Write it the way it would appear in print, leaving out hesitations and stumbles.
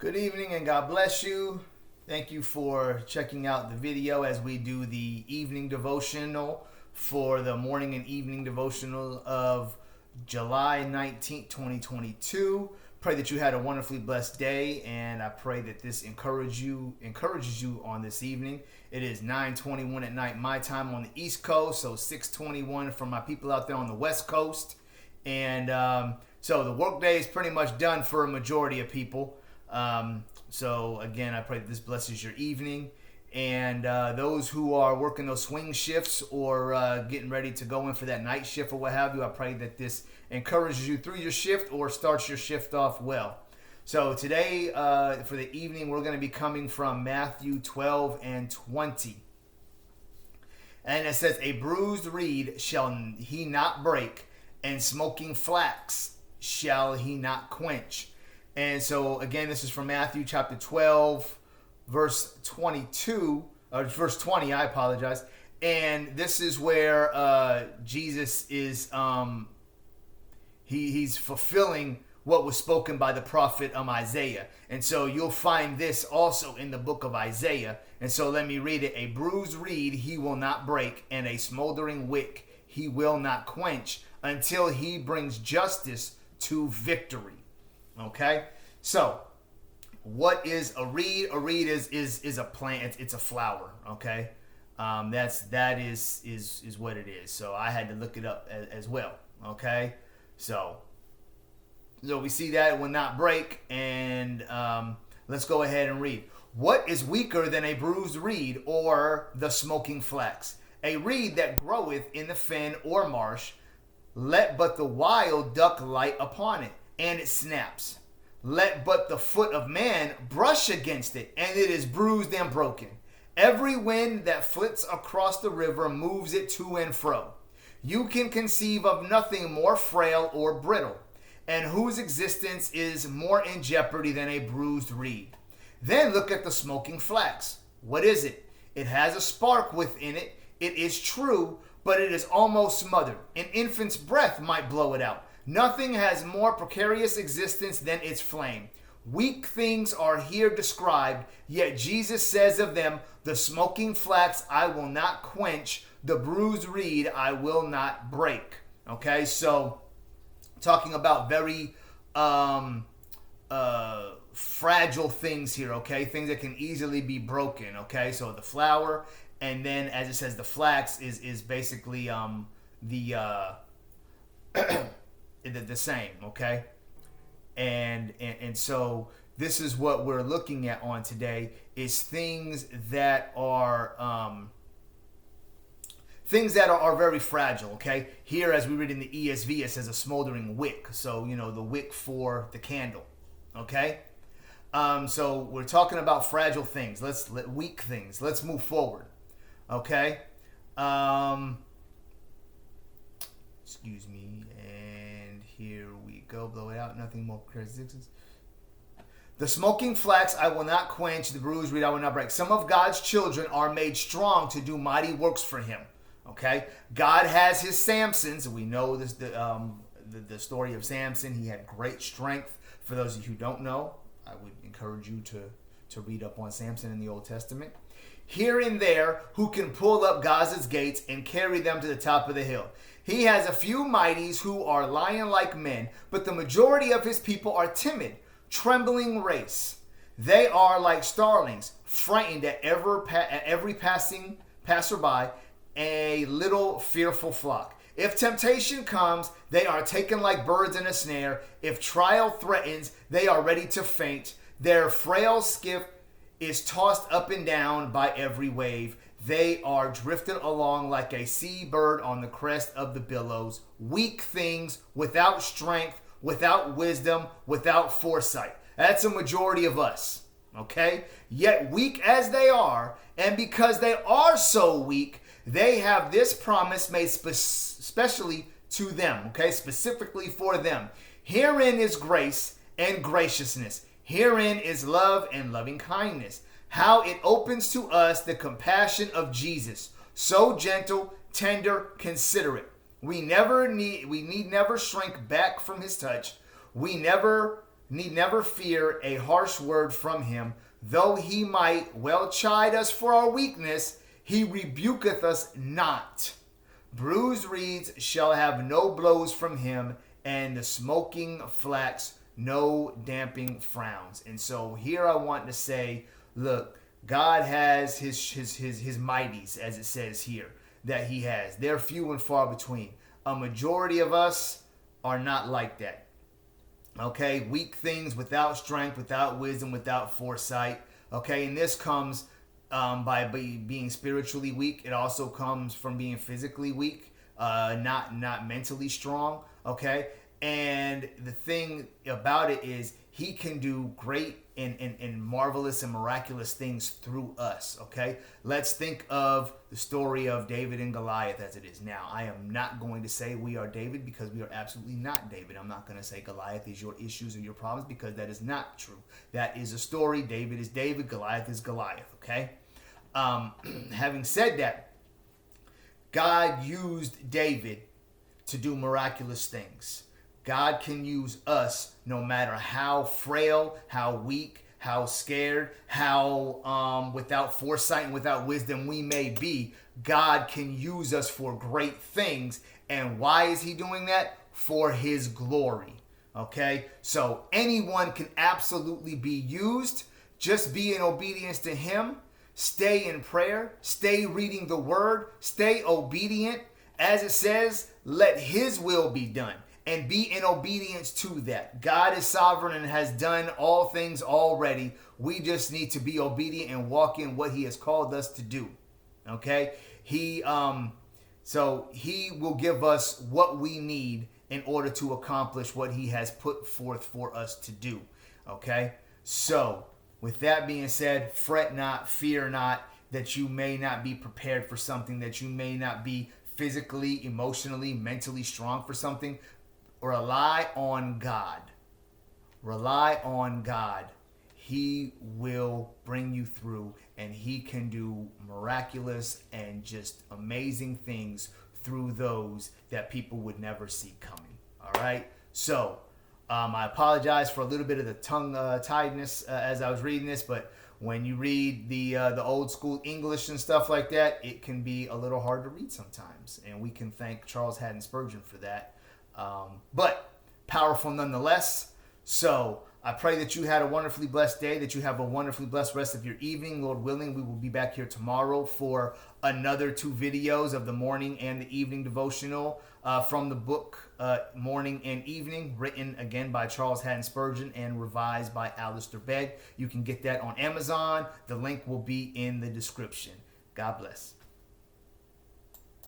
Good evening and God bless you. Thank you for checking out the video as we do the evening devotional for the morning and evening devotional of July 19th, 2022. Pray that you had a wonderfully blessed day, and I pray that this encourages you on this evening. It is 9:21 at night my time on the East Coast, so 6:21 for my people out there on the West Coast. And so the workday is pretty much done for a majority of people. So again, I pray that this blesses your evening, and those who are working those swing shifts or getting ready to go in for that night shift or what have you, I pray that this encourages you through your shift or starts your shift off well. So today, for the evening, we're going to be coming from Matthew 12 and 20. And it says, "A bruised reed shall he not break, and smoking flax shall he not quench." And so, again, this is from Matthew chapter 12, verse 22, or verse 20, I apologize. And this is where Jesus is, he's fulfilling what was spoken by the prophet Isaiah. And so you'll find this also in the book of Isaiah. And so let me read it. "A bruised reed he will not break, and a smoldering wick he will not quench, until he brings justice to victory." Okay, so what is a reed? A reed is a plant. It's a flower. Okay, that is what it is. So I had to look it up as well. Okay, so we see that it will not break, and let's go ahead and read. "What is weaker than a bruised reed or the smoking flax? A reed that groweth in the fen or marsh, let but the wild duck light upon it, and it snaps. Let but the foot of man brush against it, and it is bruised and broken. Every wind that flits across the river moves it to and fro. You can conceive of nothing more frail or brittle, and whose existence is more in jeopardy than a bruised reed. Then look at the smoking flax. What is it? It has a spark within it. It is true, but it is almost smothered. An infant's breath might blow it out. Nothing has more precarious existence than its flame. Weak things are here described, yet Jesus says of them, the smoking flax I will not quench, the bruised reed I will not break." Okay, so talking about very fragile things here, okay? Things that can easily be broken, okay? So the flower, and then as it says, the flax is basically the same, okay? And so this is what we're looking at on today, is things that are very fragile, okay? Here, as we read in the ESV, it says a smoldering wick. So, the wick for the candle, okay? So we're talking about fragile things. Weak things. Let's move forward, okay? Excuse me. And here we go. Blow it out. Nothing more characteristics. "The smoking flax I will not quench, the bruised reed I will not break." Some of God's children are made strong to do mighty works for him. Okay? God has his Samsons. We know this, the story of Samson. He had great strength. For those of you who don't know, I would encourage you to read up on Samson in the Old Testament. "Here and there, who can pull up Gaza's gates and carry them to the top of the hill. He has a few mighties who are lion-like men, but the majority of his people are timid, trembling race. They are like starlings, frightened at every passing passerby, a little fearful flock. If temptation comes, they are taken like birds in a snare. If trial threatens, they are ready to faint. Their frail skiff is tossed up and down by every wave. They are drifted along like a seabird on the crest of the billows. Weak things, without strength, without wisdom, without foresight." That's a majority of us, okay? "Yet weak as they are, and because they are so weak, they have this promise made specially to them," okay? Specifically for them. "Herein is grace and graciousness. Herein is love and loving kindness. How it opens to us the compassion of Jesus, so gentle, tender, considerate. We need never shrink back from his touch. We never need never fear a harsh word from him. Though he might well chide us for our weakness, he rebuketh us not. Bruised reeds shall have no blows from him, and the smoking flax no damping frowns. And so here I want to say, look, God has his mighties, as it says here, that he has. They're few and far between. A majority of us are not like that. Okay, weak things without strength, without wisdom, without foresight. Okay, and this comes by being spiritually weak. It also comes from being physically weak, not mentally strong. Okay, and the thing about it is he can do great and marvelous and miraculous things through us. Okay, let's think of the story of David and Goliath as it is now. I am not going to say we are David, because we are absolutely not David. I'm not going to say Goliath is your issues or your problems, because that is not true. That is a story. David is David. Goliath is Goliath. Okay. Having said that, God used David to do miraculous things. God can use us no matter how frail, how weak, how scared, how without foresight and without wisdom we may be. God can use us for great things. And why is he doing that? For his glory. Okay? So anyone can absolutely be used. Just be in obedience to him. Stay in prayer. Stay reading the word. Stay obedient. As it says, let his will be done. And be in obedience to that. God is sovereign and has done all things already. We just need to be obedient and walk in what he has called us to do. Okay? So he will give us what we need in order to accomplish what he has put forth for us to do. Okay? So, with that being said, fret not, fear not, that you may not be prepared for something, that you may not be physically, emotionally, mentally strong for something. Rely on God. Rely on God. He will bring you through, and he can do miraculous and just amazing things through those that people would never see coming. All right? So, I apologize for a little bit of the tongue-tiedness as I was reading this, but when you read the old school English and stuff like that, it can be a little hard to read sometimes, and we can thank Charles Haddon Spurgeon for that. But powerful nonetheless. So I pray that you had a wonderfully blessed day, that you have a wonderfully blessed rest of your evening. Lord willing, we will be back here tomorrow for another 2 videos of the morning and the evening devotional from the book Morning and Evening, written again by Charles Haddon Spurgeon and revised by Alistair Begg. You can get that on Amazon. The link will be in the description. God bless.